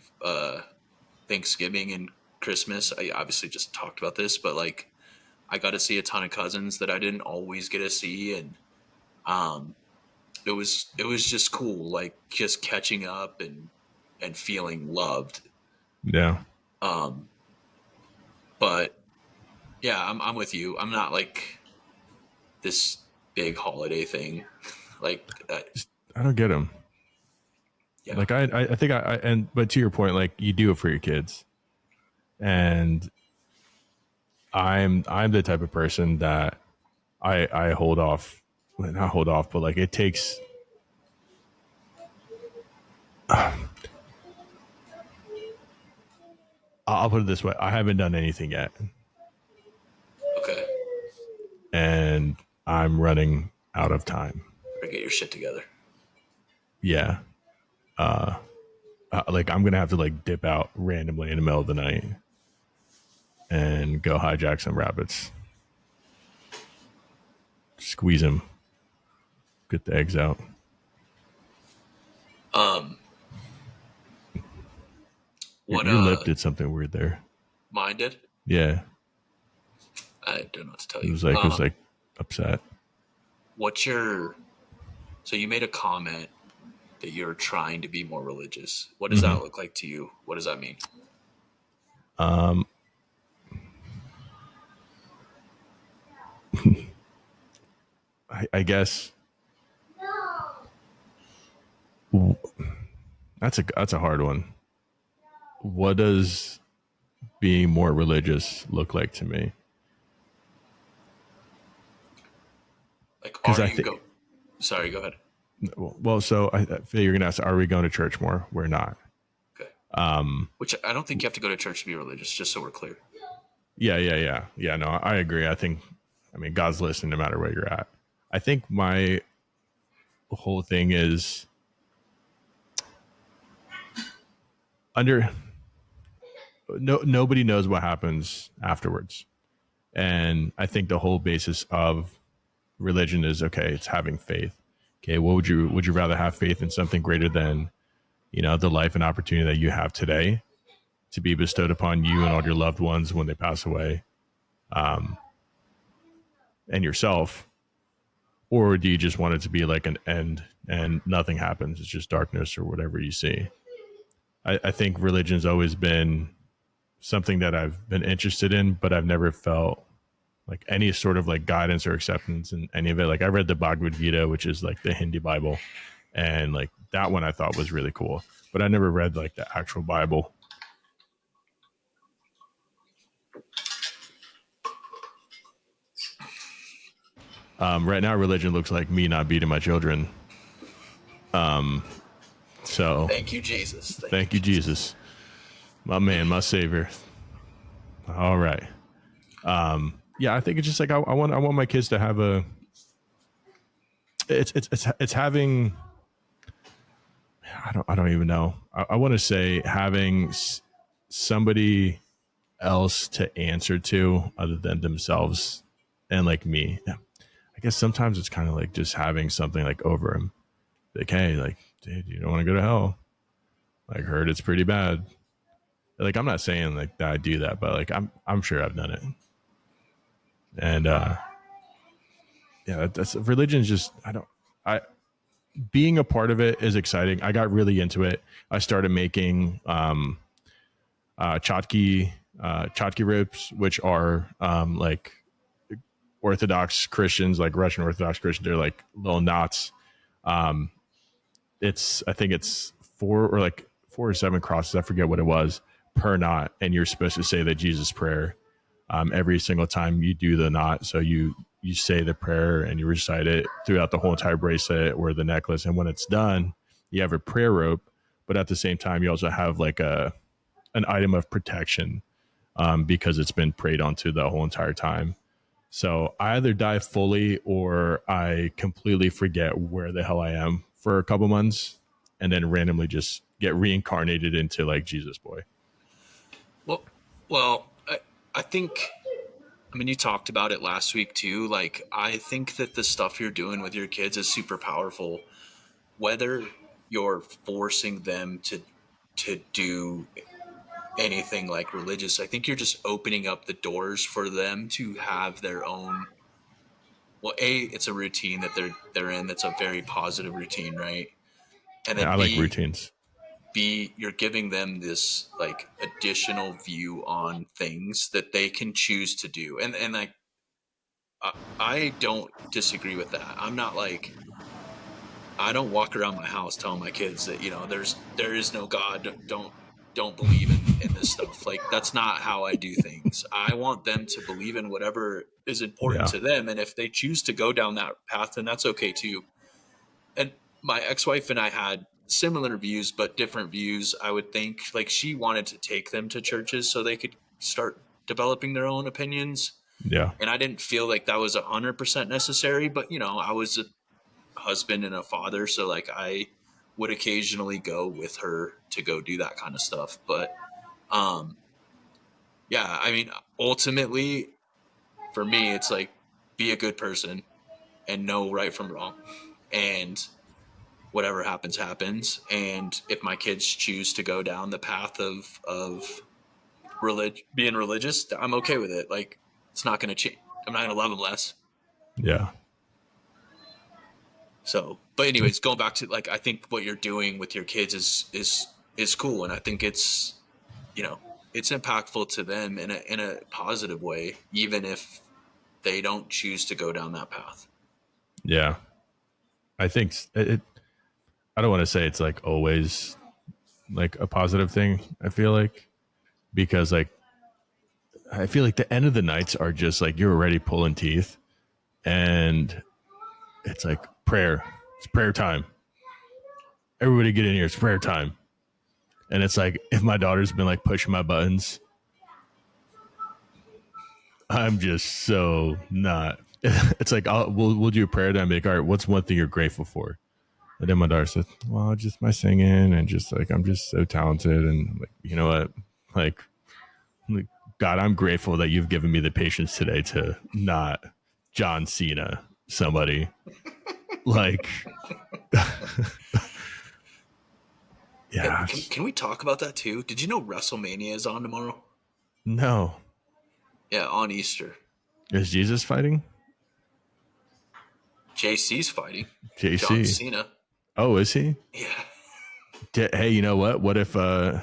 Thanksgiving and Christmas, I obviously just talked about this, but like I got to see a ton of cousins that I didn't always get to see, and um, it was just cool, like just catching up and feeling loved. Yeah. Um, but yeah, I'm with you. I'm not like this big holiday thing, like I don't get them. yeah, Like I think but to your point, like you do it for your kids, and I'm the type of person that I hold off, well, not hold off, but like it takes. I'll put it this way: I haven't done anything yet, okay, and I'm running out of time. better get your shit together. Yeah, like I'm gonna have to like dip out randomly in the middle of the night and go hijack some rabbits, squeeze them, get the eggs out. Um, what Your lip did something weird there. mine did? Yeah, I don't know what to tell it you. was like upset. What's your? So you made a comment that you're trying to be more religious. What does that look like to you? What does that mean? Um, I guess that's a hard one. What does being more religious look like to me? Like, Because are I you think, go? Sorry, go ahead. well, so I feel you're gonna ask, are we going to church more? We're not. Okay. Um, Which I don't think you have to go to church to be religious. Just so we're clear. yeah. No, I agree. I mean, God's listening no matter where you're at. I think my whole thing is under nobody knows what happens afterwards. And I think the whole basis of religion is, okay, it's having faith. Okay, what would you rather have faith in something greater than, you know, the life and opportunity that you have today to be bestowed upon you and all your loved ones when they pass away, and yourself? Or do you just want it to be like an end and nothing happens? It's just darkness or whatever you see. I think religion's always been something that I've been interested in, but I've never felt like any sort of like guidance or acceptance in any of it. Like I read the Bhagavad Gita, which is like the Hindi Bible, and like that one I thought was really cool, but I never read like the actual Bible. Right now, religion looks like me not beating my children. So Thank you, Jesus. thank you, Jesus, my man, my savior. All right. Yeah, I think it's just like I want my kids to have a. It's having. I don't even know. I want to say having somebody else to answer to other than themselves and like me. I guess sometimes it's kind of like just having something like over them. Like, hey, like, dude, you don't want to go to hell. Like, heard it's pretty bad. Like, I'm not saying like that I do that, but like, I'm sure I've done it. And yeah, that's religion is just I being a part of it is exciting. I got really into it. I started making chotki ropes, which are like Orthodox Christians, like Russian Orthodox Christians. They're like little knots. I think it's 4 or 7 crosses. I forget what it was per knot, and you're supposed to say the Jesus prayer every single time you do the knot. So you say the prayer and you recite it throughout the whole entire bracelet or the necklace. And when it's done, you have a prayer rope, but at the same time, you also have like an item of protection because it's been prayed onto the whole entire time. So I either die fully or I completely forget where the hell I am for a couple months and then randomly just get reincarnated into like Jesus boy. Well, I think, I mean, you talked about it last week too. Like, I think that the stuff you're doing with your kids is super powerful. Whether you're forcing them to do anything like religious, I think you're just opening up the doors for them to have their own. Well, it's a routine that they're in. That's a very positive routine, right? And And then I like routines. you're giving them this like additional view on things that they can choose to do, and like I don't disagree with that. I'm not like, I don't walk around my house telling my kids that, there is no God. Don't believe in this stuff. Like, that's not how I do things. I want them to believe in whatever is important Yeah. to them, and if they choose to go down that path, then that's okay too. And my ex-wife and I had similar views, but different views. I would think, like, she wanted to take them to churches so they could start developing their own opinions. Yeah. And I didn't feel like that was 100% necessary, but I was a husband and a father, so like I would occasionally go with her to go do that kind of stuff. But yeah, I mean, ultimately for me, it's like, be a good person and know right from wrong, and whatever happens. And if my kids choose to go down the path of being religious, I'm okay with it. Like, it's not going to change. I'm not going to love them less. Yeah. So, but anyways, going back to, like, I think what you're doing with your kids is cool, and I think it's it's impactful to them in a positive way, even if they don't choose to go down that path. Yeah. I think I don't want to say it's like always like a positive thing. I feel like, because like, I feel like the end of the nights are just like, you're already pulling teeth and it's like prayer. It's prayer time. Everybody get in here. It's prayer time. And it's like, if my daughter's been like pushing my buttons, I'm just so not. It's like, we'll do a prayer time. Like, all right, what's one thing you're grateful for? And then my daughter said, well, just my singing, and just like, I'm just so talented. And I'm like, you know what? Like, God, I'm grateful that you've given me the patience today to not John Cena somebody. Like, yeah. Can we talk about that too? Did you know WrestleMania is on tomorrow? No. Yeah, on Easter. Is Jesus fighting? JC's fighting. JC. John Cena. Oh, is he? Yeah. Hey, you know what? What if the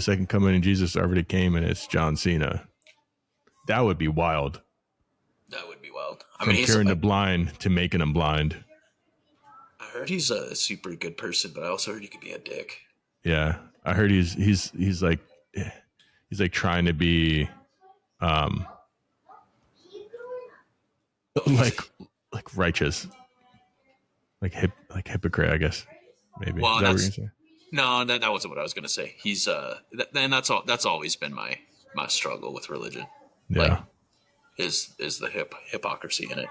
second coming of Jesus already came and it's John Cena? That would be wild. That would be wild. From curing the blind to making them blind. I heard he's a super good person, but I also heard he could be a dick. Yeah, I heard he's like trying to be like righteous, like hypocrite, I guess. Maybe. Well, Is that what you're gonna say? No, that wasn't what I was gonna say. He's and that's always been my struggle with religion. Yeah. Like, is the hypocrisy in it.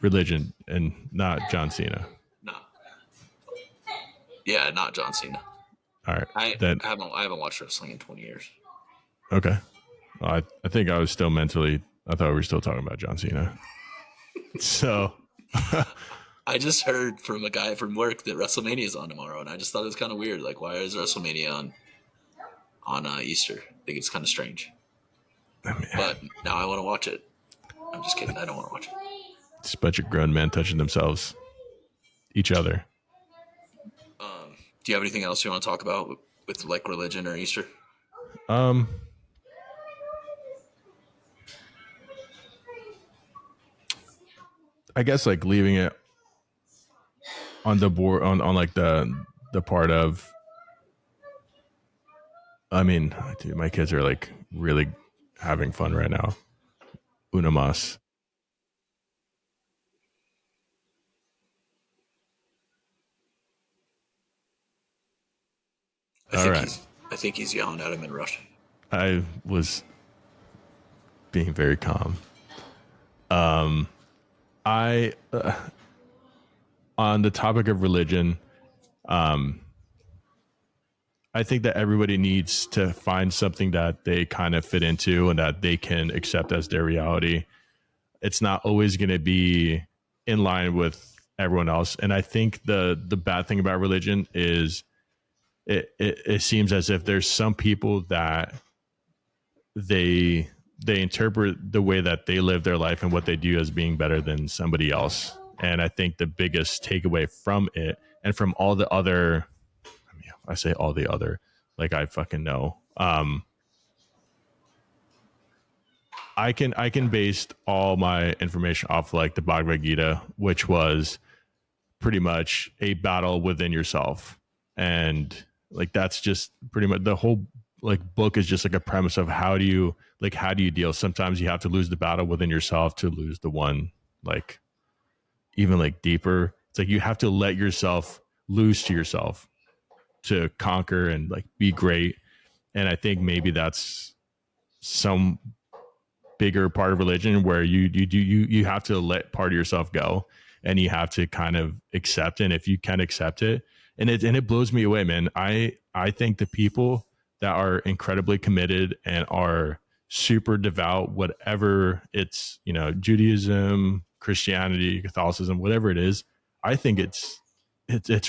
Religion and not John Cena. No. Yeah, not John Cena. All right. I haven't watched wrestling in 20 years. Okay. Well, I think I was still mentally. I thought we were still talking about John Cena. So, I just heard from a guy from work that WrestleMania is on tomorrow, and I just thought it was kind of weird. Like, why is WrestleMania on Easter? I think it's kind of strange. I mean, But now I want to watch it. I'm just kidding. I don't want to watch it. it's a bunch of grown men touching themselves, each other. Do you have anything else you want to talk about with like religion or Easter? Um, I guess like leaving it on the board on like the part of. I mean, dude, my kids are like really having fun right now. Una mas. All right. I think he's yelling at him in Russian. I was being very calm. I on the topic of religion, I think that everybody needs to find something that they kind of fit into and that they can accept as their reality. It's not always going to be in line with everyone else. And I think the bad thing about religion is it seems as if there's some people that they interpret the way that they live their life and what they do as being better than somebody else. And I think the biggest takeaway from it and from all the other, I mean, I say all the other, like I fucking know. I can base all my information off like the Bhagavad Gita, which was pretty much a battle within yourself. And like that's just pretty much the whole like book is just like a premise of how do you deal. Sometimes you have to lose the battle within yourself to lose the one like even like deeper. It's like you have to let yourself lose to yourself to conquer and like be great. And I think maybe that's some bigger part of religion where you have to let part of yourself go and you have to kind of accept it. And if you can accept it, and it blows me away, man. I think the people that are incredibly committed and are super devout, whatever it's, you know, Judaism, Christianity, Catholicism, whatever it is, I think it's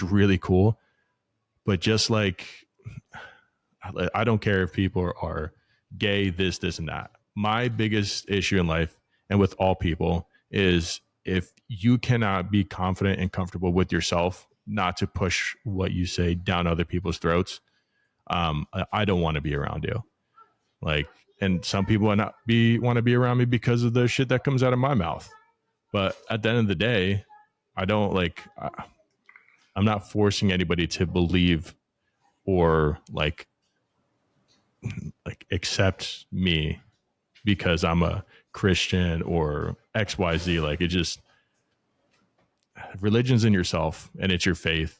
really cool. But just like, I don't care if people are gay, this, and that. My biggest issue in life and with all people is if you cannot be confident and comfortable with yourself, not to push what you say down other people's throats, I don't want to be around you. Like, and some people want to be around me because of the shit that comes out of my mouth. But at the end of the day, I don't like, I'm not forcing anybody to believe or like accept me because I'm a Christian or XYZ. Like it just, religion's in yourself and it's your faith.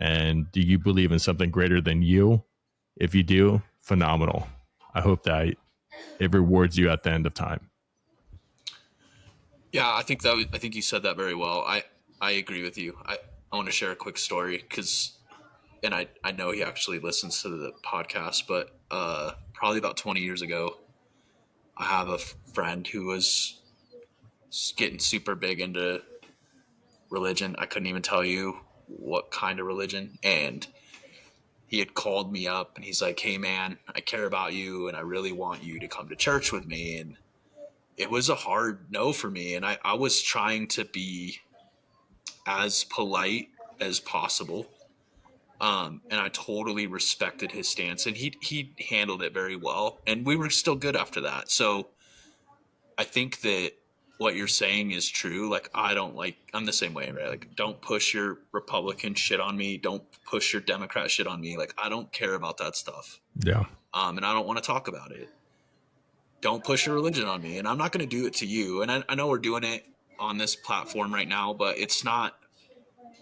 And do you believe in something greater than you? If you do, phenomenal. I hope that it rewards you at the end of time. Yeah, I think you said that very well. I agree with you. I want to share a quick story and I know he actually listens to the podcast, but probably about 20 years ago, I have a friend who was getting super big into religion. I couldn't even tell you what kind of religion. And he had called me up and he's like, "Hey man, I care about you and I really want you to come to church with me." And it was a hard no for me. And I was trying to be as polite as possible. And I totally respected his stance and he handled it very well. And we were still good after that. So I think that what you're saying is true. Like, I'm the same way, right? Like, don't push your Republican shit on me. Don't push your Democrat shit on me. Like, I don't care about that stuff. Yeah. And I don't want to talk about it. Don't push your religion on me. And I'm not going to do it to you. And I know we're doing it on this platform right now, but it's not,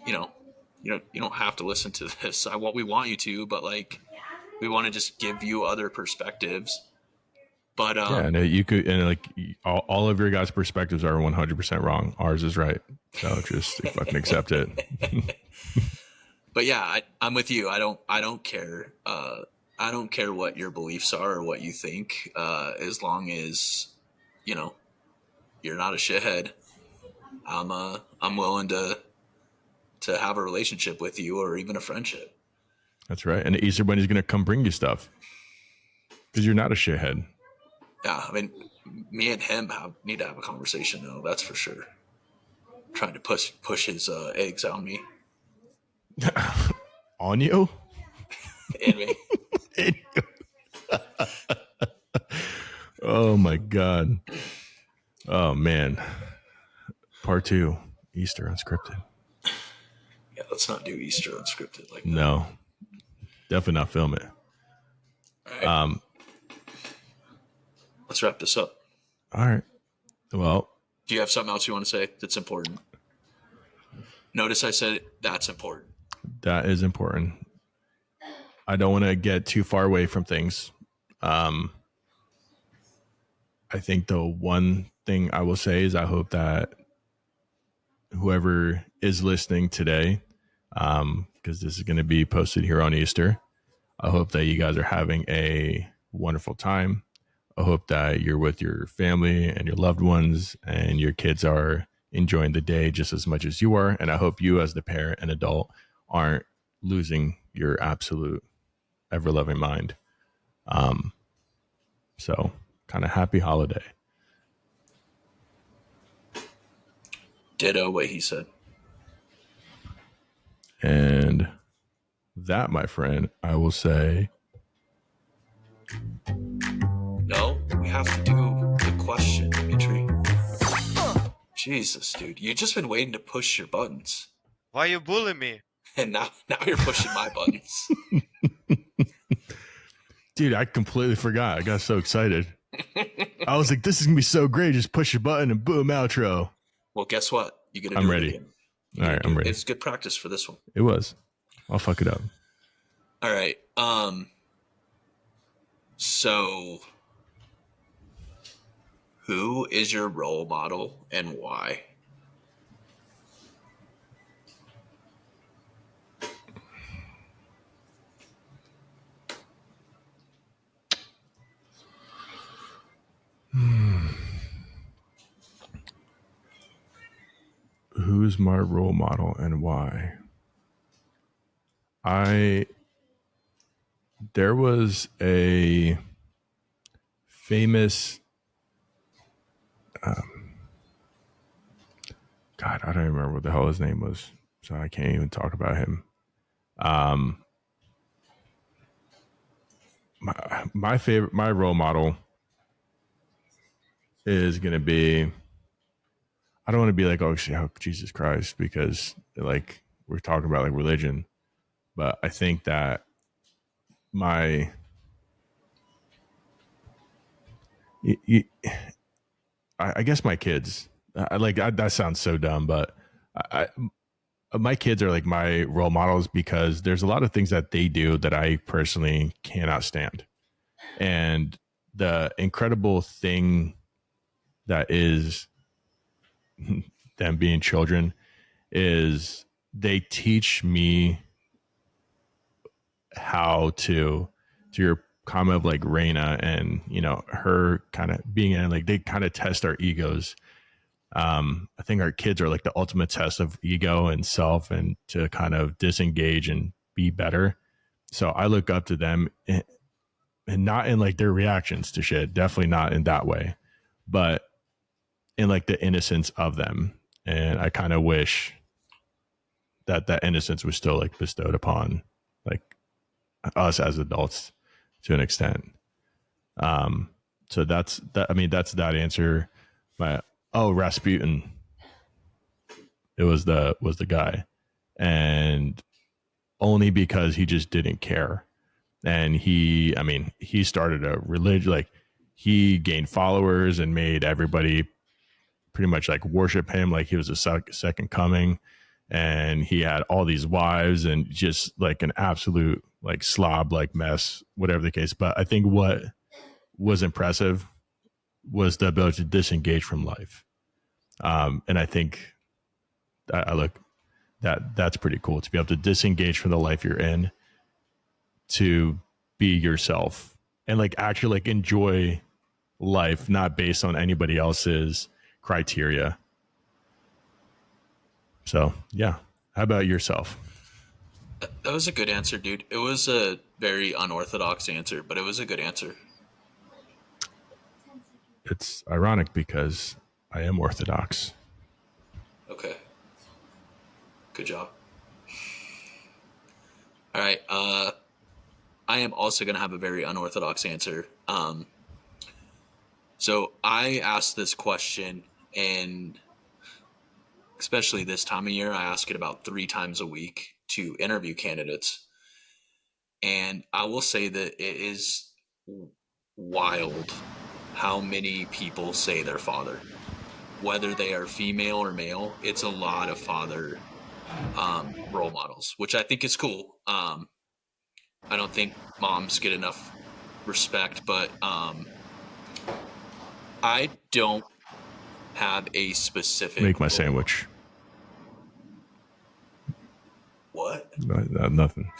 you don't have to listen to this. We want you to, but like, we want to just give you other perspectives. But yeah, and you could, and like all of your guys' perspectives are 100% wrong. Ours is right. So just fucking accept it. But yeah, I'm with you. I don't care. I don't care what your beliefs are or what you think, as long as you're not a shithead. I'm willing to to have a relationship with you or even a friendship. That's right. And the Easter Bunny's going to come bring you stuff because you're not a shithead. Yeah, I mean, me and him need to have a conversation, though. That's for sure. Trying to push his eggs on me. On you? In me. In you. Oh my God. Oh man. Part 2, Easter Unscripted. Yeah, let's not do Easter Unscripted like that. No. Definitely not film it. All right. Let's wrap this up. All right. Well, do you have something else you want to say that's important? Notice I said that's important. That is important. I don't want to get too far away from things. I think the one thing I will say is I hope that whoever is listening today, because this is going to be posted here on Easter, I hope that you guys are having a wonderful time. I hope that you're with your family and your loved ones and your kids are enjoying the day just as much as you are. And I hope you as the parent and adult aren't losing your absolute ever-loving mind. So kind of happy holiday. Ditto what he said. And that, my friend, I will say... No, we have to do the question, Dimitri. Jesus, dude. You've just been waiting to push your buttons. Why you bullying me? And now you're pushing my buttons. Dude, I completely forgot. I got so excited. I was like, this is going to be so great. Just push a button and boom, outro. Well, guess what? You're gonna I'm ready. All right, I'm ready. It's good practice for this one. It was. I'll fuck it up. All right. So who is your role model and why? Who's my role model and why? There was a famous, God, I don't remember what the hell his name was, so I can't even talk about him. My role model is going to be, I don't want to be like, oh, Jesus Christ, because like we're talking about like religion, but I think that I guess my kids, that sounds so dumb, but my kids are like my role models because there's a lot of things that they do that I personally cannot stand. And the incredible thing that is them being children is they teach me how to your comment of like Raina and, you know, her kind of being in, like, they kind of test our egos. I think our kids are like the ultimate test of ego and self and to kind of disengage and be better. So I look up to them and not in like their reactions to shit, definitely not in that way, but in like the innocence of them. And I kind of wish that innocence was still like bestowed upon like us as adults to an extent. So that's that. I mean, that's that answer. Rasputin. It was the guy, and only because he just didn't care. And he started a religion, like he gained followers and made everybody pretty much like worship him like he was a second coming. And he had all these wives and just like an absolute like slob, like mess, whatever the case. But I think what was impressive was the ability to disengage from life. And I think that's pretty cool to be able to disengage from the life you're in to be yourself and like actually like enjoy life, not based on anybody else's criteria. So yeah, How about yourself? That was a good answer, dude. It was a very unorthodox answer, but it was a good answer. It's ironic because I am Orthodox. Okay. Good job. All right. I am also going to have a very unorthodox answer. So I asked this question, and especially this time of year, I ask it about 3 times a week to interview candidates. And I will say that it is wild how many people say they're father. Whether they are female or male, it's a lot of father role models, which I think is cool. I don't think moms get enough respect, but I don't have a specific Make my role sandwich. What? Nothing.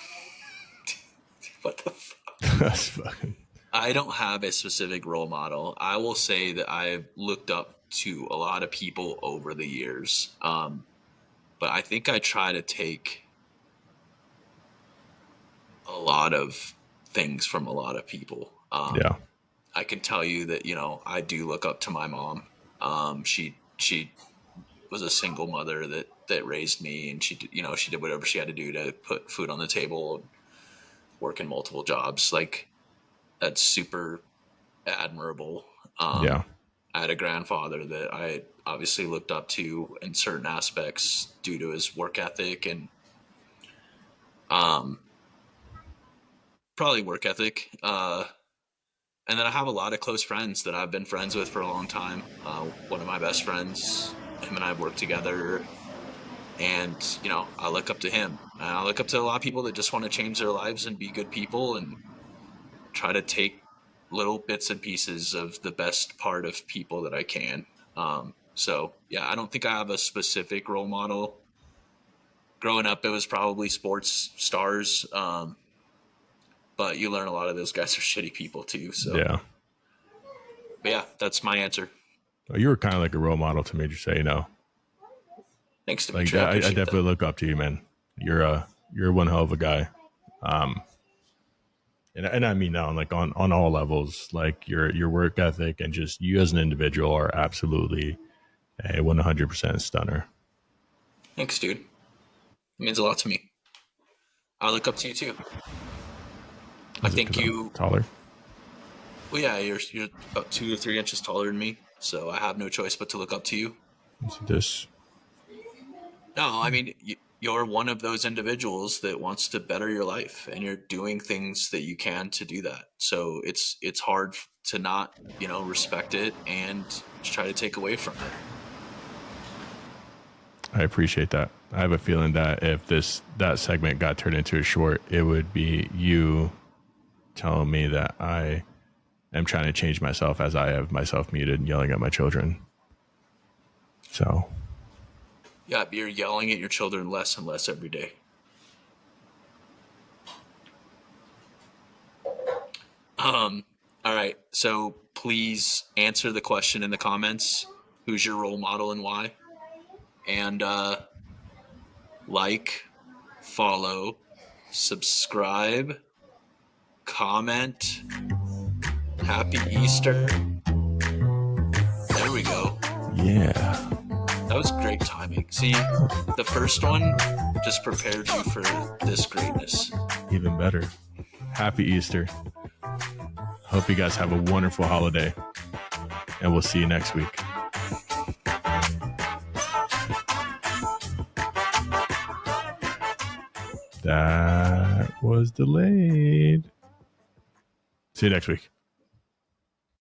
What the fuck? That's fucking. I don't have a specific role model. I will say that I've looked up to a lot of people over the years. But I think I try to take a lot of things from a lot of people. Yeah. I can tell you that, I do look up to my mom. She was a single mother that raised me, and she did whatever she had to do to put food on the table and work in multiple jobs. Like, that's super admirable. Yeah. I had a grandfather that I obviously looked up to in certain aspects due to his work ethic and probably work ethic. And then I have a lot of close friends that I've been friends with for a long time. One of my best friends, him and I have worked together, and I look up to him. And I look up to a lot of people that just want to change their lives and be good people and try to take little bits and pieces of the best part of people that I can. So yeah, I don't think I have a specific role model. Growing up, it was probably sports stars. But you learn a lot of those guys are shitty people too. So Yeah. But yeah, that's my answer. You were kind of like a role model to me, just so you know. Thanks, Like Dimitri. I definitely look up to you, man. You're one hell of a guy. And I mean that on all levels. Like your work ethic and just you as an individual are absolutely a 100% stunner. Thanks, dude. It means a lot to me. I look up to you too. I think you taller. Well, yeah, you're about 2 or 3 inches taller than me, so I have no choice but to look up to you. Let's do this. No, I mean you're one of those individuals that wants to better your life, and you're doing things that you can to do that. So it's hard to not respect it and try to take away from it. I appreciate that. I have a feeling that if that segment got turned into a short, it would be you telling me that I am trying to change myself as I have myself muted and yelling at my children. So yeah, you're yelling at your children less and less every day. All right, so please answer the question in the comments. Who's your role model and why? And like, follow, subscribe, comment. Happy Easter. There we go. Yeah. That was great timing. See, the first one just prepared you for this greatness. Even better. Happy Easter. Hope you guys have a wonderful holiday. And we'll see you next week. That was delayed. See you next week.